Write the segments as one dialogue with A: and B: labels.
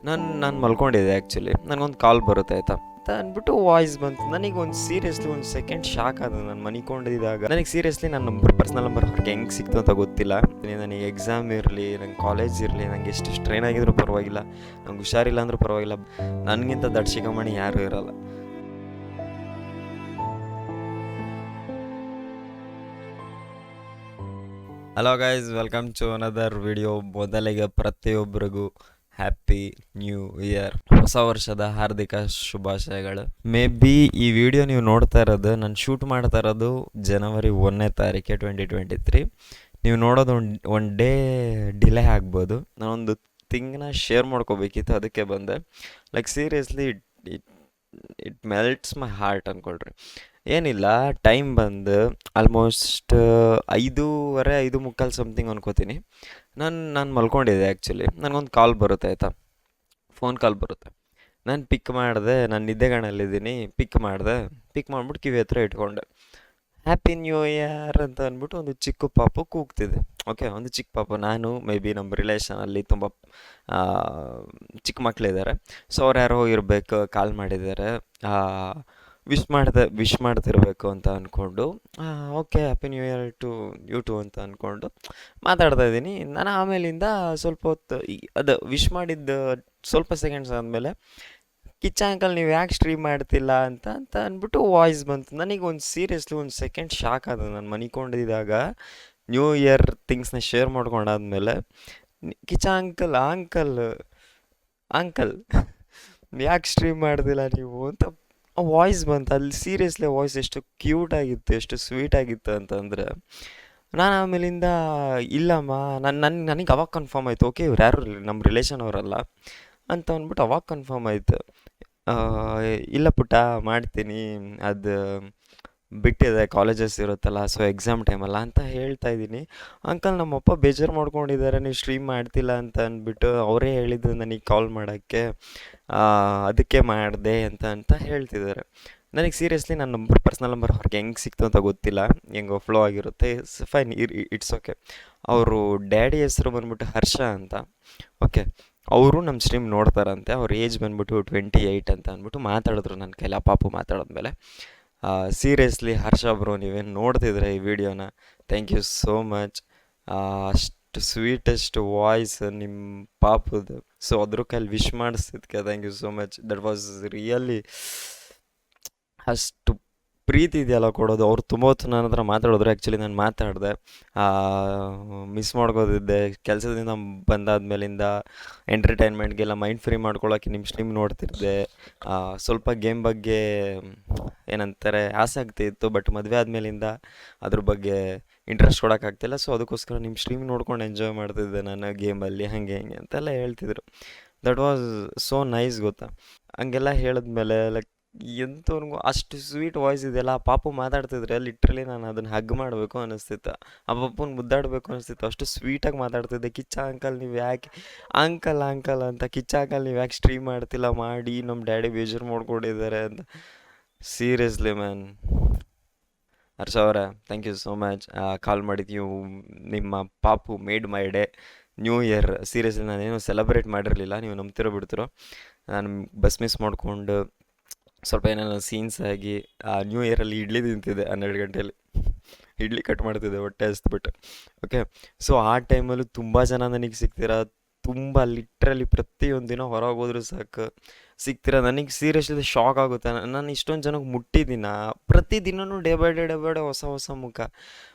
A: ನಾನು ಮಲ್ಕೊಂಡಿದ್ದೆ ಆ್ಯಕ್ಚುಲಿ. ನನಗೊಂದು ಕಾಲ್ ಬರುತ್ತೆ ಆಯಿತಾ ಅಂತ ಅಂದ್ಬಿಟ್ಟು ವಾಯ್ಸ್ ಬಂತು. ನನಗೆ ಒಂದು ಸೀರಿಯಸ್ಲಿ ಒಂದು ಸೆಕೆಂಡ್ ಶಾಕ್ ಆದ. ನಾನು ಮನಿಕೊಂಡಿದ್ದಾಗ ನನಗೆ ಸೀರಿಯಸ್ಲಿ ನನ್ನ ಪರ್ಸ್ನಲ್ ನಂಬರ್ ಅವ್ರಿಗೆ ಹೆಂಗೆ ಸಿಕ್ತು ಅಂತ ಗೊತ್ತಿಲ್ಲ. ನನಗೆ ಎಕ್ಸಾಮ್ ಇರಲಿ, ನಂಗೆ ಕಾಲೇಜ್ ಇರಲಿ, ನಂಗೆ ಎಷ್ಟು ಸ್ಟ್ರೈನ್ ಆಗಿದ್ರು ಪರವಾಗಿಲ್ಲ, ನಂಗೆ ಹುಷಾರಿಲ್ಲ ಅಂದರೂ ಪರವಾಗಿಲ್ಲ, ನನಗಿಂತ ದಡ್ಡ ಶಿಖಾಮಣಿ ಯಾರೂ ಇರಲ್ಲ. Hello guys, welcome to another video. ಮೊದಲಿಗೆ ಪ್ರತಿಯೊಬ್ಬರಿಗೂ ಹ್ಯಾಪಿ ನ್ಯೂ ಇಯರ್, ಹೊಸ ವರ್ಷದ ಹಾರ್ದಿಕ ಶುಭಾಶಯಗಳು. ಮೇ ಬಿ ಈ ವಿಡಿಯೋ ನೀವು ನೋಡ್ತಾ ಇರೋದು, ನಾನು ಶೂಟ್ ಮಾಡ್ತಾ ಇರೋದು ಜನವರಿ 1ನೇ ತಾರೀಕೆ 2023. ನೀವು ನೋಡೋದು ಒಂದು ಡೇ ಡಿಲೇ ಆಗ್ಬೋದು. ನಾನೊಂದು ಥಿಂಗ್ನ ಶೇರ್ ಮಾಡ್ಕೋಬೇಕಿತ್ತು, ಅದಕ್ಕೆ ಬಂದೆ. Like seriously it melts my heart ಅಂದ್ಕೊಳ್ರಿ. ಏನಿಲ್ಲ, ಟೈಮ್ ಬಂದು ಆಲ್ಮೋಸ್ಟ್ 5:45 ಸಮಥಿಂಗ್ ಅನ್ಕೋತೀನಿ. ನಾನು ಮಲ್ಕೊಂಡಿದ್ದೆ ಆ್ಯಕ್ಚುಲಿ. ನನಗೊಂದು ಕಾಲ್ ಬರುತ್ತೆ ಆಯಿತಾ, ಫೋನ್ ಕಾಲ್ ಬರುತ್ತೆ. ನಾನು ಪಿಕ್ ಮಾಡಿದೆ, ನಾನು ನಿದ್ದೆಗಣ್ಣಲ್ಲಿದ್ದೀನಿ. ಪಿಕ್ ಮಾಡಿಬಿಟ್ಟು ಕಿವಿ ಹತ್ರ ಇಟ್ಕೊಂಡೆ. ಹ್ಯಾಪಿ ನ್ಯೂ ಇಯರ್ ಅಂತ ಅಂದ್ಬಿಟ್ಟು ಒಂದು ಚಿಕ್ಕ ಪಾಪು ಕೂಗ್ತಿದೆ. ಓಕೆ, ಒಂದು ಚಿಕ್ಕ ಪಾಪು. ನಾನು ಮೇ ಬಿ ನಮ್ಮ ರಿಲೇಷನಲ್ಲಿ ತುಂಬ ಚಿಕ್ಕ ಮಕ್ಕಳಿದ್ದಾರೆ. ಸೊ ಅವ್ರು ಯಾರೋ ಇರಬೇಕು, ಕಾಲ್ ಮಾಡಿದ್ದಾರೆ, ವಿಶ್ ಮಾಡ್ತಿರ್ಬೇಕು ಅಂತ ಅಂದ್ಕೊಂಡು, okay happy new year to you too ಅಂತ ಅಂದ್ಕೊಂಡು ಮಾತಾಡ್ತಾ ಇದ್ದೀನಿ. ನಾನು ಆಮೇಲಿಂದ ಸ್ವಲ್ಪ ಹೊತ್ತು ಅದು ವಿಶ್ ಮಾಡಿದ್ದು ಸ್ವಲ್ಪ ಸೆಕೆಂಡ್ಸ್ ಆದಮೇಲೆ, ಕಿಚ್ಚ ಅಂಕಲ್ ನೀವು ಯಾಕೆ ಸ್ಟ್ರೀಮ್ ಮಾಡ್ತಿಲ್ಲ ಅಂತ ಅಂದ್ಬಿಟ್ಟು ವಾಯ್ಸ್ ಬಂತು. ನನಗೆ ಒಂದು ಸೀರಿಯಸ್ಲಿ ಒಂದು ಸೆಕೆಂಡ್ ಶಾಕ್ ಆದ. ನಾನು ಮನಿಕೊಂಡಿದ್ದಾಗ ನ್ಯೂ ಇಯರ್ ಥಿಂಗ್ಸ್ನ ಶೇರ್ ಮಾಡ್ಕೊಂಡಾದ್ಮೇಲೆ, ಕಿಚ್ಚ ಅಂಕಲ್ ಯಾಕೆ ಸ್ಟ್ರೀಮ್ ಮಾಡ್ತಿಲ್ಲ ನೀವು ಅಂತ ವಾಯ್ಸ್ ಬಂತು. ಅಲ್ಲಿ ಸೀರಿಯಸ್ಲಿ ವಾಯ್ಸ್ ಎಷ್ಟು ಕ್ಯೂಟಾಗಿತ್ತು, ಎಷ್ಟು ಸ್ವೀಟಾಗಿತ್ತು ಅಂತಂದರೆ, ನಾನು ಆಮೇಲಿಂದ ಇಲ್ಲಮ್ಮ, ನನಗೆ ಅವಾಗ ಕನ್ಫರ್ಮ್ ಆಯಿತು, ಓಕೆ ಇವ್ರು ಯಾರು ನಮ್ಮ ರಿಲೇಷನ್ ಅವರಲ್ಲ ಅಂತ ಅಂದ್ಬಿಟ್ಟು ಅವಾಗ ಕನ್ಫರ್ಮ್ ಆಯಿತು. ಇಲ್ಲ ಪುಟ್ಟ, ಮಾಡ್ತೀನಿ, ಅದು ಬಿಟ್ಟಿದೆ, ಕಾಲೇಜಸ್ ಇರುತ್ತಲ್ಲ, ಸೊ ಎಕ್ಸಾಮ್ ಟೈಮಲ್ಲ ಅಂತ ಹೇಳ್ತಾ ಇದ್ದೀನಿ. ಅಂಕಲ್ ನಮ್ಮಪ್ಪ ಬೇಜಾರು ಮಾಡ್ಕೊಂಡಿದ್ದಾರೆ, ನೀವು ಸ್ಟ್ರೀಮ್ ಮಾಡ್ತಿಲ್ಲ ಅಂತ ಅಂದ್ಬಿಟ್ಟು ಅವರೇ ಹೇಳಿದ್ದು ನನಗೆ ಕಾಲ್ ಮಾಡೋಕ್ಕೆ, ಅದಕ್ಕೆ ಮಾಡಿದೆ ಅಂತ ಹೇಳ್ತಿದ್ದಾರೆ. ನನಗೆ ಸೀರಿಯಸ್ಲಿ ನನ್ನ ಪರ್ಸ್ನಲ್ ನಂಬರ್ ಅವ್ರಿಗೆ ಹೆಂಗೆ ಸಿಕ್ತು ಅಂತ ಗೊತ್ತಿಲ್ಲ, ಹೆಂಗೋ ಫ್ಲೋ ಆಗಿರುತ್ತೆ. Fine, it's okay. ಅವರು ಡ್ಯಾಡಿ ಹೆಸರು ಬಂದ್ಬಿಟ್ಟು ಹರ್ಷ ಅಂತ. ಓಕೆ, ಅವರು ನಮ್ಮ ಸ್ಟ್ರೀಮ್ ನೋಡ್ತಾರಂತೆ. ಅವ್ರ ಏಜ್ ಬಂದ್ಬಿಟ್ಟು 28 ಅಂತ ಅಂದ್ಬಿಟ್ಟು ಮಾತಾಡಿದ್ರು ನನ್ನ ಕೈಲಿ. ಆ ಪಾಪು ಮಾತಾಡಿದ್ಮೇಲೆ, ಸೀರಿಯಸ್ಲಿ ಹರ್ಷ ಬ್ರೋ, ನೀವೇನು ನೋಡ್ತಿದ್ರೆ ಈ ವಿಡಿಯೋನ, ಥ್ಯಾಂಕ್ ಯು ಸೋ ಮಚ್. ಅಷ್ಟು ಸ್ವೀಟೆಸ್ಟ್ ವಾಯ್ಸ್ ನಿಮ್ಮ ಪಾಪುದು. ಸೊ ಅದ್ರ ಕೈಲಿ ವಿಶ್ ಮಾಡಿಸಿದ್ಕೆ thank you so much. That was really ಅಷ್ಟು ಪ್ರೀತಿ ಇದೆಯಲ್ಲ ಕೊಡೋದು. ಅವ್ರು ತುಂಬ ಹೊತ್ತು ನನ್ನ ಹತ್ರ ಮಾತಾಡಿದ್ರು. ಆ್ಯಕ್ಚುಲಿ ನಾನು ಮಾತಾಡಿದೆ, ಮಿಸ್ ಮಾಡ್ಕೋತಿದ್ದೆ. ಕೆಲಸದಿಂದ ಬಂದಾದ್ಮೇಲಿಂದ ಎಂಟರ್ಟೈನ್ಮೆಂಟ್ಗೆಲ್ಲ ಮೈಂಡ್ ಫ್ರೀ ಮಾಡ್ಕೊಳ್ಳೋಕ್ಕೆ ನಿಮ್ಮ ಸ್ಟ್ರೀಮ್ ನೋಡ್ತಿದ್ದೆ. ಸ್ವಲ್ಪ ಗೇಮ್ ಬಗ್ಗೆ ಏನಂತಾರೆ ಆಸಕ್ತಿ ಇತ್ತು, ಬಟ್ ಮದುವೆ ಆದಮೇಲಿಂದ ಅದ್ರ ಬಗ್ಗೆ ಇಂಟ್ರೆಸ್ಟ್ ಕೊಡೋಕ್ಕಾಗ್ತಿಲ್ಲ. ಸೊ ಅದಕ್ಕೋಸ್ಕರ ನಿಮ್ಮ ಸ್ಟ್ರೀಮ್ ನೋಡ್ಕೊಂಡು ಎಂಜಾಯ್ ಮಾಡ್ತಿದ್ದೆ ನಾನು ಗೇಮಲ್ಲಿ, ಹಾಗೆ ಹಿಂಗೆ ಅಂತೆಲ್ಲ ಹೇಳ್ತಿದ್ರು. ದಟ್ ವಾಸ್ ಸೋ ನೈಸ್, ಗೊತ್ತಾ. ಹಂಗೆಲ್ಲ ಹೇಳಿದ್ಮೇಲೆ ಲೈಕ್ ಎಂಥವ್ರಿಗೂ ಅಷ್ಟು ಸ್ವೀಟ್ ವಾಯ್ಸ್ ಇದೆಯಲ್ಲ. ಆ ಪಾಪು ಮಾತಾಡ್ತಿದ್ರೆ ಲಿಟ್ರಲಿ ನಾನು ಅದನ್ನು ಹಗ್ ಮಾಡಬೇಕು ಅನ್ನಿಸ್ತಿತ್ತು, ಆ ಪಾಪುನ ಮುದ್ದಾಡಬೇಕು ಅನ್ನಿಸ್ತಿತ್ತು, ಅಷ್ಟು ಸ್ವೀಟಾಗಿ ಮಾತಾಡ್ತಿದ್ದೆ. ಕಿಚ್ಚ ಅಂಕಲ್ ನೀವು ಯಾಕೆ ಅಂಕಲ್ ಅಂತ, ಕಿಚ್ಚ ಅಂಕಲ್ ನೀವು ಯಾಕೆ ಸ್ಟ್ರೀಮ್ ಮಾಡ್ತಿಲ್ಲ, ಮಾಡಿ ನಮ್ಮ ಡ್ಯಾಡಿ ಬೇಜಾರು ಮಾಡ್ಕೊಂಡಿದ್ದಾರೆ ಅಂತ. ಸೀರಿಯಸ್ಲಿ ಮ್ಯಾನ್, ಹರ್ಷ ಅವರೇ ಥ್ಯಾಂಕ್ ಯು ಸೋ ಮಚ್. ಕಾಲ್ ಮಾಡಿದ್ದೀವಿ, ನಿಮ್ಮ ಪಾಪು made my day. New year seriously ನಾನೇನು ಸೆಲೆಬ್ರೇಟ್ ಮಾಡಿರಲಿಲ್ಲ, ನೀವು ನಂಬ್ತಿರೋ ಬಿಡ್ತಿರೋ. ನಾನು ಬಸ್ ಮಿಸ್ ಮಾಡಿಕೊಂಡು ಸ್ವಲ್ಪ ಏನೇನೋ ಸೀನ್ಸ್ ಆಗಿ ನ್ಯೂ ಇಯರಲ್ಲಿ ಇಡ್ಲಿ ತಿಂತಿದ್ದೆ 12 ಗಂಟೆಯಲ್ಲಿ. ಇಡ್ಲಿ ಕಟ್ ಮಾಡ್ತಿದ್ದೆ ಹೊಟ್ಟೆ ಹಸ್ದ್ಬಿಟ್ಟು. ಓಕೆ, ಸೊ ಆ ಟೈಮಲ್ಲೂ ತುಂಬ ಜನ ನನಗೆ ಸಿಗ್ತೀರಾ, ತುಂಬ ಲಿಟ್ರಲಿ ಪ್ರತಿಯೊಂದು ದಿನ ಹೊರಗೆ ಹೋದ್ರೂ ಸಾಕು ಸಿಗ್ತೀರಾ. ನನಗೆ ಸೀರಿಯಸ್ಲಿ ಶಾಕ್ ಆಗುತ್ತೆ. ನಾನು ಇಷ್ಟೊಂದು ಜನಕ್ಕೆ ಮುಟ್ಟಿದ್ದೀನ, ಪ್ರತಿದಿನವೂ ಡೇ ಬೈ ಡೇ ಹೊಸ ಮುಖ.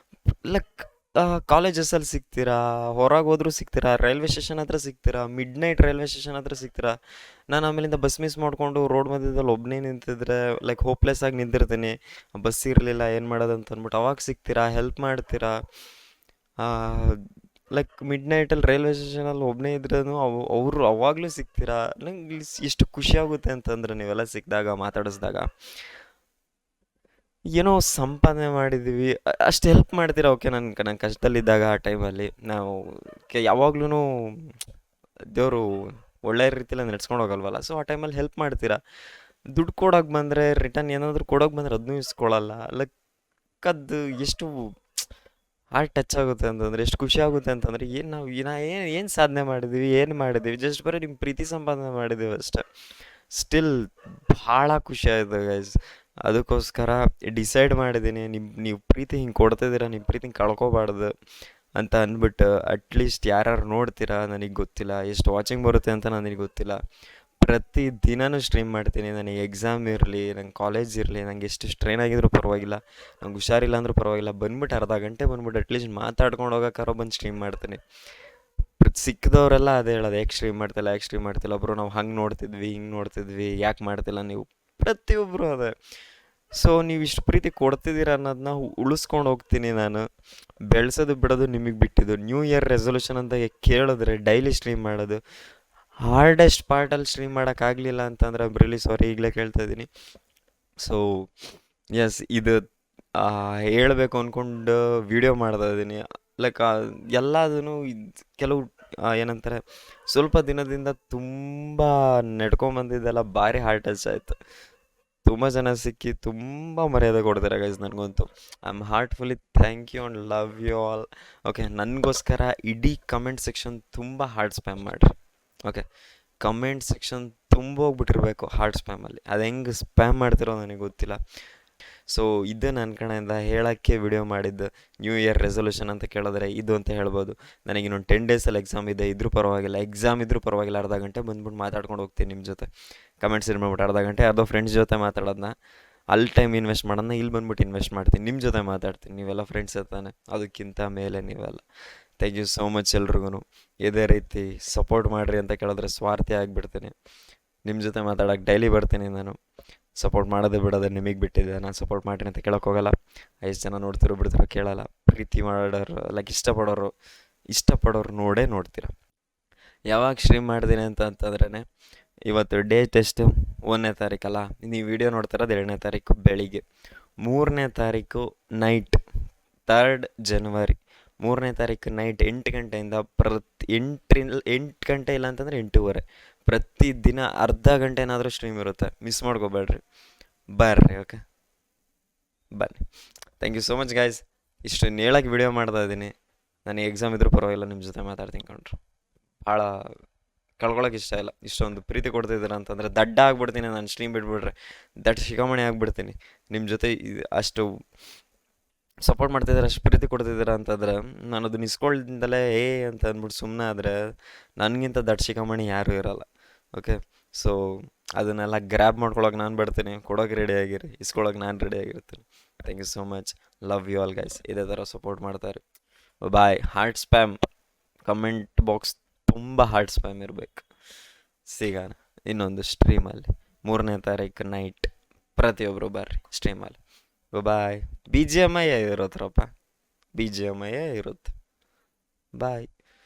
A: ಲೈಕ್ ಕಾಲೇಜಸಲ್ಲಿ ಸಿಗ್ತೀರಾ, ಹೊರಗೆ ಹೋದ್ರೂ ಸಿಗ್ತೀರಾ, ರೈಲ್ವೆ ಸ್ಟೇಷನ್ ಹತ್ರ ಸಿಗ್ತೀರಾ, ಮಿಡ್ ನೈಟ್ ರೈಲ್ವೆ ಸ್ಟೇಷನ್ ಹತ್ರ ಸಿಗ್ತೀರಾ. ನಾನು ಆಮೇಲಿಂದ ಬಸ್ ಮಿಸ್ ಮಾಡಿಕೊಂಡು ರೋಡ್ ಮಧ್ಯದಲ್ಲಿ ಒಬ್ಬನೇ ನಿಂತಿದ್ರೆ ಲೈಕ್ ಹೋಪ್ಲೆಸ್ ಆಗಿ ನಿಂತಿರ್ತೀನಿ. ಬಸ್ ಇರಲಿಲ್ಲ, ಏನು ಮಾಡೋದು ಅಂತ ಅಂದ್ಬಿಟ್ಟು ಅವಾಗ ಸಿಗ್ತೀರಾ, ಹೆಲ್ಪ್ ಮಾಡ್ತೀರಾ. ಲೈಕ್ ಮಿಡ್ ನೈಟಲ್ಲಿ ರೈಲ್ವೆ ಸ್ಟೇಷನಲ್ಲಿ ಒಬ್ಬನೇ ಇದ್ರೂ ಅವರು ಅವಾಗಲೂ ಸಿಗ್ತೀರಾ. ನಂಗೆ ಎಷ್ಟು ಖುಷಿ ಆಗುತ್ತೆ ಅಂತಂದ್ರೆ ನೀವೆಲ್ಲ ಸಿಕ್ಕಿದಾಗ, ಮಾತಾಡಿಸ್ದಾಗ. ಏನೋ ಸಂಪಾದನೆ ಮಾಡಿದ್ದೀವಿ, ಅಷ್ಟು ಹೆಲ್ಪ್ ಮಾಡ್ತೀರಾ. ಓಕೆ, ನಾನು ಕಷ್ಟದಲ್ಲಿದ್ದಾಗ ಆ ಟೈಮಲ್ಲಿ ನಾವು ಯಾವಾಗ್ಲೂ ದೇವರು ಒಳ್ಳೆಯ ರೀತಿಯಲ್ಲಿ ನಡ್ಸ್ಕೊಂಡು ಹೋಗಲ್ವಲ್ಲ. ಸೊ ಆ ಟೈಮಲ್ಲಿ ಹೆಲ್ಪ್ ಮಾಡ್ತೀರಾ. ದುಡ್ಡು ಕೊಡೋಕೆ ಬಂದರೆ, ರಿಟರ್ನ್ ಏನಾದರೂ ಕೊಡೋಕೆ ಬಂದರೆ ಅದನ್ನೂ ಇಸ್ಕೊಳ್ಳಲ್ಲ. ಲೈಕ್ ಅದು ಎಷ್ಟು ಹಾರ್ಟ್ ಟಚ್ ಆಗುತ್ತೆ ಅಂತಂದರೆ, ಎಷ್ಟು ಖುಷಿ ಆಗುತ್ತೆ ಅಂತಂದರೆ, ಏನು ನಾವು ಏನು ಸಾಧನೆ ಮಾಡಿದ್ದೀವಿ, ಏನು ಮಾಡಿದ್ದೀವಿ, ಜಸ್ಟ್ ಬರೀ ನಿಮ್ಮ ಪ್ರೀತಿ ಸಂಪಾದನೆ ಮಾಡಿದ್ದೀವಿ ಅಷ್ಟೇ. ಸ್ಟಿಲ್ ಭಾಳ ಖುಷಿ ಆಯಿತು ಗೈಸ್. ಅದಕ್ಕೋಸ್ಕರ ಡಿಸೈಡ್ ಮಾಡಿದ್ದೀನಿ, ನೀವು ಪ್ರೀತಿ ಹಿಂಗೆ ಕೊಡ್ತಿದ್ದೀರಾ, ನಿಮ್ಮ ಪ್ರೀತಿ ಹಿಂಗೆ ಕಳ್ಕೊಬಾರ್ದು ಅಂತ ಅಂದ್ಬಿಟ್ಟು, ಅಟ್ಲೀಸ್ಟ್ ಯಾರ್ಯಾರು ನೋಡ್ತೀರಾ ನನಗೆ ಗೊತ್ತಿಲ್ಲ, ಎಷ್ಟು ವಾಚಿಂಗ್ ಬರುತ್ತೆ ಅಂತ ನನಗೆ ಗೊತ್ತಿಲ್ಲ. ಪ್ರತಿ ದಿನವೂ ಸ್ಟ್ರೀಮ್ ಮಾಡ್ತೀನಿ. ನನಗೆ ಎಕ್ಸಾಮ್ ಇರಲಿ, ನಂಗೆ ಕಾಲೇಜ್ ಇರಲಿ, ನಂಗೆ ಎಷ್ಟು ಸ್ಟ್ರೈನ್ ಆಗಿದ್ರೂ ಪರವಾಗಿಲ್ಲ, ನಂಗೆ ಹುಷಾರಿಲ್ಲ ಅಂದರೂ ಪರವಾಗಿಲ್ಲ, ಬಂದ್ಬಿಟ್ಟು ಅರ್ಧ ಗಂಟೆ ಬಂದ್ಬಿಟ್ಟು ಅಟ್ಲೀಸ್ಟ್ ಮಾತಾಡ್ಕೊಂಡು ಹೋಗೋಕ್ಕಾರೋ ಬಂದು ಸ್ಟ್ರೀಮ್ ಮಾಡ್ತೀನಿ. ಸಿಕ್ಕಿದವರೆಲ್ಲ ಅದೇ ಹೇಳೋದು, ಯಾಕೆ ಸ್ಟ್ರೀಮ್ ಮಾಡ್ತಿಲ್ಲ, ಯಾಕೆ ಸ್ಟ್ರೀಮ್ ಮಾಡ್ತಿಲ್ಲ ಬ್ರೋ, ನಾವು ಹಂಗೆ ನೋಡ್ತಿದ್ವಿ, ಹಿಂಗೆ ನೋಡ್ತಿದ್ವಿ, ಯಾಕೆ ಮಾಡ್ತಿಲ್ಲ ನೀವು, ಪ್ರತಿಯೊಬ್ಬರು ಅದೇ. ಸೊ ನೀವು ಇಷ್ಟು ಪ್ರೀತಿ ಕೊಡ್ತಿದ್ದೀರ ಅನ್ನೋದನ್ನ ಉಳಿಸ್ಕೊಂಡು ಹೋಗ್ತೀನಿ ನಾನು. ಬೆಳೆಸೋದು ಬಿಡೋದು ನಿಮಗೆ ಬಿಟ್ಟಿದ್ದು. ನ್ಯೂ ಇಯರ್ ರೆಸೊಲ್ಯೂಷನ್ ಅಂತ ಕೇಳಿದ್ರೆ ಡೈಲಿ ಸ್ಟ್ರೀಮ್ ಮಾಡೋದು, ಹಾರ್ಡೆಸ್ಟ್ ಪಾರ್ಟಲ್ಲಿ ಸ್ಟ್ರೀಮ್ ಮಾಡೋಕ್ಕಾಗಲಿಲ್ಲ ಅಂತಂದರೆ ಐಮ್ ರಿಯಲಿ ಸಾರಿ, ಈಗಲೇ ಕೇಳ್ತಾ ಇದ್ದೀನಿ. ಸೊ ಎಸ್, ಇದು ಹೇಳಬೇಕು ಅಂದ್ಕೊಂಡು ವಿಡಿಯೋ ಮಾಡ್ತಾ ಇದ್ದೀನಿ. ಲೈಕ್ ಎಲ್ಲದೂ ಕೆಲವು ಏನಂತಾರೆ, ಸ್ವಲ್ಪ ದಿನದಿಂದ ತುಂಬ ನಡ್ಕೊಂಬಂದಿದ್ದೆಲ್ಲ ಭಾರಿ ಹಾರ್ಟ್ ಟಚ್ ಆಯಿತು. ತುಂಬ ಜನ ಸಿಕ್ಕಿ ತುಂಬ ಮರ್ಯಾದೆ ಕೊಡ್ತಾರೆ ಗೈಸ್ ನನಗಂತೂ. I am heartfully thank you and love you all. Okay, ನನಗೋಸ್ಕರ ಇಡೀ ಕಮೆಂಟ್ ಸೆಕ್ಷನ್ ತುಂಬ ಹಾರ್ಟ್ ಸ್ಪ್ಯಾಮ್ ಮಾಡಿರಿ. ಓಕೆ, ಕಮೆಂಟ್ ಸೆಕ್ಷನ್ ತುಂಬ ಹೋಗ್ಬಿಟ್ಟಿರ್ಬೇಕು ಹಾರ್ಟ್ ಸ್ಪ್ಯಾಮಲ್ಲಿ. ಅದು ಹೆಂಗೆ ಸ್ಪ್ಯಾಮ್ ಮಾಡ್ತಿರೋ ನನಗೆ ಗೊತ್ತಿಲ್ಲ. ಸೊ ಇದು ನನ್ನ ಕಡೆಯಿಂದ ಹೇಳೋಕ್ಕೆ ವಿಡಿಯೋ ಮಾಡಿದ್ದು. ನ್ಯೂ ಇಯರ್ ರೆಸೊಲ್ಯೂಷನ್ ಅಂತ ಕೇಳಿದ್ರೆ ಇದು ಅಂತ ಹೇಳ್ಬೋದು. ನನಗೆ ಇನ್ನೊಂದು 10 ಡೇಸಲ್ಲಿ ಎಕ್ಸಾಮ್ ಇದೆ, ಇದ್ರೂ ಪರವಾಗಿಲ್ಲ, ಎಕ್ಸಾಮ್ ಇದ್ರೂ ಪರವಾಗಿಲ್ಲ, ಅರ್ಧ ಗಂಟೆ ಬಂದ್ಬಿಟ್ಟು ಮಾತಾಡ್ಕೊಂಡು ಹೋಗ್ತೀನಿ ನಿಮ್ಮ ಜೊತೆ. ಕಮೆಂಟ್ಸ್ ಇರ್ಬಿಟ್ಟು ಅರ್ಧ ಗಂಟೆ ಯಾವುದೋ ಫ್ರೆಂಡ್ಸ್ ಜೊತೆ ಮಾತಾಡೋದನ್ನ, ಅಲ್ಲಿ ಟೈಮ್ ಇನ್ವೆಸ್ಟ್ ಮಾಡೋದನ್ನ ಇಲ್ಲಿ ಬಂದ್ಬಿಟ್ಟು ಇನ್ವೆಸ್ಟ್ ಮಾಡ್ತೀನಿ, ನಿಮ್ಮ ಜೊತೆ ಮಾತಾಡ್ತೀನಿ. ನೀವೆಲ್ಲ ಫ್ರೆಂಡ್ಸ್ ಇರ್ತಾನೆ, ಅದಕ್ಕಿಂತ ಮೇಲೆ ನೀವೆಲ್ಲ. ಥ್ಯಾಂಕ್ ಯು ಸೋ ಮಚ್ ಎಲ್ರಿಗೂ. ಇದೇ ರೀತಿ ಸಪೋರ್ಟ್ ಮಾಡಿರಿ ಅಂತ ಕೇಳಿದ್ರೆ ಸ್ವಾರ್ಥಿ ಆಗಿಬಿಡ್ತೀನಿ. ನಿಮ್ಮ ಜೊತೆ ಮಾತಾಡೋಕ್ಕೆ ಡೈಲಿ ಬರ್ತೀನಿ ನಾನು. ಸಪೋರ್ಟ್ ಮಾಡೋದೇ ಬಿಡೋದೇ ನಿಮಗೆ ಬಿಟ್ಟಿದೆ. ನಾನು ಸಪೋರ್ಟ್ ಮಾಡ್ತೀನಿ ಅಂತ ಕೇಳೋಕೆ ಹೋಗಲ್ಲ. ಎಷ್ಟು ಜನ ನೋಡ್ತಿರೋ ಬಿಡ್ತಿರೋ ಕೇಳಲ್ಲ. ಪ್ರೀತಿ ಮಾಡೋರು, ಲೈಕ್ ಇಷ್ಟಪಡೋರು ನೋಡ್ತೀರ. ಯಾವಾಗ ಸ್ಟ್ರೀಮ್ ಮಾಡ್ತೀನಿ ಅಂತಂದ್ರೆ, ಇವತ್ತು ಡೇಟ್ ಎಷ್ಟು, 1ನೇ ತಾರೀಕಲ್ಲ, ನೀವು ವಿಡಿಯೋ ನೋಡ್ತಿರೋದು 2ನೇ ತಾರೀಕು ಬೆಳಿಗ್ಗೆ. 3ನೇ ತಾರೀಕು ನೈಟ್, 3rd ಜನವರಿ 3ನೇ ತಾರೀಕು ನೈಟ್ 8 ಗಂಟೆಯಿಂದ 8 ಗಂಟೆ ಇಲ್ಲ ಅಂತಂದರೆ 8:30 ಪ್ರತಿದಿನ ಅರ್ಧ ಗಂಟೆ ಏನಾದರೂ ಸ್ಟ್ರೀಮ್ ಇರುತ್ತೆ. ಮಿಸ್ ಮಾಡ್ಕೋಬೇಡ್ರಿ, ಬರ್ರಿ. ಓಕೆ, ಬನ್ನಿ. Thank you so much guys. ಇಷ್ಟು ಹೇಳಕ್ಕೆ ವಿಡಿಯೋ ಮಾಡ್ತಾ ಇದ್ದೀನಿ. ನನಗೆ ಎಕ್ಸಾಮ್ ಇದ್ರೂ ಪರವಾಗಿಲ್ಲ, ನಿಮ್ಮ ಜೊತೆ ಮಾತಾಡ್ತೀನಿ ಕೊಂಡ್ರು. ಭಾಳ ಕಳ್ಕೊಳಕ್ಕೆ ಇಷ್ಟ ಇಲ್ಲ. ಇಷ್ಟೊಂದು ಪ್ರೀತಿ ಕೊಡ್ತಿದ್ದೀರ ಅಂತಂದರೆ ದಡ್ಡ ಆಗ್ಬಿಡ್ತೀನಿ ನಾನು. ಸ್ಟ್ರೀಮ್ ಬಿಟ್ಬಿಟ್ರೆ ದಡ್ಡ ಶಿಖಾಮಣಿ ಆಗಿಬಿಡ್ತೀನಿ. ನಿಮ್ಮ ಜೊತೆ ಅಷ್ಟು ಸಪೋರ್ಟ್ ಮಾಡ್ತಿದ್ದಾರೆ, ಅಷ್ಟು ಪ್ರೀತಿ ಕೊಡ್ತಿದ್ದೀರ ಅಂತಂದರೆ, ನಾನು ಅದನ್ನ ಇಸ್ಕೊಳ್ದಿಂದಲೇ ಅಂತ ಅಂದ್ಬಿಟ್ಟು ಸುಮ್ಮನೆ ಆದರೆ ನನಗಿಂತ ದಡ್ಡ ಶಿಖಾಮಣಿ ಯಾರೂ ಇರೋಲ್ಲ. ಓಕೆ, ಸೊ ಅದನ್ನೆಲ್ಲ ಗ್ರ್ಯಾಬ್ ಮಾಡ್ಕೊಳಕ್ಕೆ ನಾನು ಬರ್ತೀನಿ, ಕೊಡೋಕೆ ರೆಡಿ ಆಗಿರಿ, ಇಸ್ಕೊಳಕ್ಕೆ ನಾನು ರೆಡಿ ಆಗಿರ್ತೀನಿ. Thank you so much, love you all guys. ಇದೇ ಥರ ಸಪೋರ್ಟ್ ಮಾಡ್ತಾರೆ. Bye. Heart spam comment box ತುಂಬ ಹಾರ್ಟ್ ಸ್ಪ್ಯಾಮ್ ಇರಬೇಕು. ಸಿಗೋಣ ಇನ್ನೊಂದು ಸ್ಟ್ರೀಮಲ್ಲಿ 3ನೇ ತಾರೀಕು ನೈಟ್. ಪ್ರತಿಯೊಬ್ಬರು ಬರ್ರಿ ಸ್ಟ್ರೀಮಲ್ಲಿ. ಬಾಯ್. BGMI ಇರುತ್ತಪ್ಪ, BGMI ಇರುತ್ತೆ. ಬಾಯ್.